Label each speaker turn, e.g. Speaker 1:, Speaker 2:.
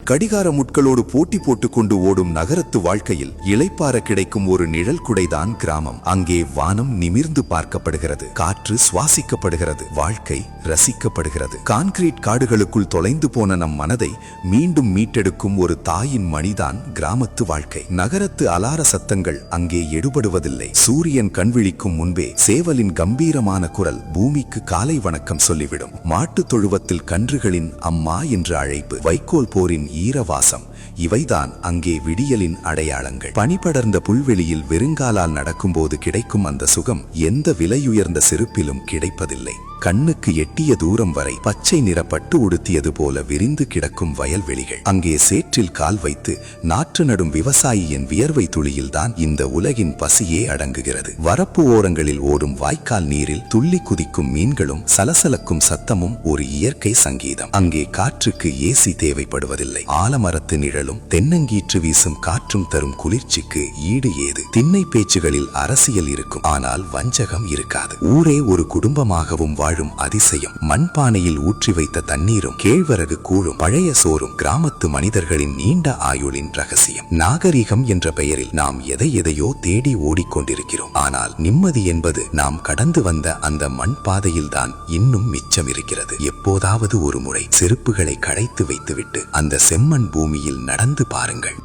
Speaker 1: கடிகார முட்களோடு போட்டி போட்டுக்கொண்டு ஓடும் நகரத்து வாழ்க்கையில் இளைப்பாற கிடைக்கும் ஒரு நிழல் குடைதான் கிராமம். அங்கே வானம் நிமிர்ந்து பார்க்கப்படுகிறது, காற்று சுவாசிக்கப்படுகிறது, வாழ்க்கை ரசிக்கப்படுகிறது. கான்கிரீட் காடுகளுக்குள் தொலைந்து போன நம் மனதை மீண்டும் மீட்டெடுக்கும் ஒரு தாயின் மணிதான் கிராமத்து வாழ்க்கை. நகரத்து அலார சத்தங்கள் அங்கே எடுபடுவதில்லை. சூரியன் கண்விழிக்கும் முன்பே சேவலின் கம்பீரமான குரல் பூமிக்கு காலை வணக்கம் சொல்லிவிடும். மாட்டு தொழுவத்தில் கன்றுகளின் அம்மா என்று அழைப்பு, வைக்கோல் போரின் ஈரவாசம், இவைதான் அங்கே விடியலின் அடையாளங்கள். பனிபடர்ந்த புல்வெளியில் வெறுங்காலால் நடக்கும்போது கிடைக்கும் அந்த சுகம் எந்த விலையுயர்ந்த செருப்பிலும் கிடைப்பதில்லை. கண்ணுக்கு எட்டிய தூரம் வரை பச்சை நிற பட்டு உடுத்தியது போல விரிந்து கிடக்கும் வயல்வெளிகள். அங்கே சேற்றில் கால் வைத்து நாற்று நடும் விவசாயியின் வியர்வை துளியில்தான் இந்த உலகின் பசியே அடங்குகிறது. வரப்பு ஓரங்களில் ஓடும் வாய்க்கால் நீரில் துள்ளி குதிக்கும் மீன்களும் சலசலக்கும் சத்தமும் ஒரு இயற்கை சங்கீதம். அங்கே காற்றுக்கு ஏசி தேவைப்படுவதில்லை. ஆலமரத்து நிழலும் தென்னங்கீற்று வீசும் காற்றும் தரும் குளிர்ச்சிக்கு ஈடு ஏது. திண்ணை பேச்சுகளில் அரசியல் இருக்கும், ஆனால் வஞ்சகம் இருக்காது. ஊரே ஒரு குடும்பமாகவும் வாழும் அதிசயம். மண்பானையில் ஊற்றி வைத்த தண்ணீரும் கேழ்வரகு கூழும் பழைய சோறும் கிராமத்து மனிதர்களின் நீண்ட ஆயுளின் ரகசியம். நாகரிகம் என்ற பெயரில் நாம் எதையோ தேடி ஓடிக்கொண்டிருக்கிறோம். ஆனால் நிம்மதி என்பது நாம் கடந்து வந்த அந்த மண் பாதையில்தான் இன்னும் மிச்சம் இருக்கிறது. எப்போதாவது ஒரு முறை செருப்புகளை களைத்து வைத்துவிட்டு அந்த செம்மண் பூமியில் நடந்து பாருங்கள்.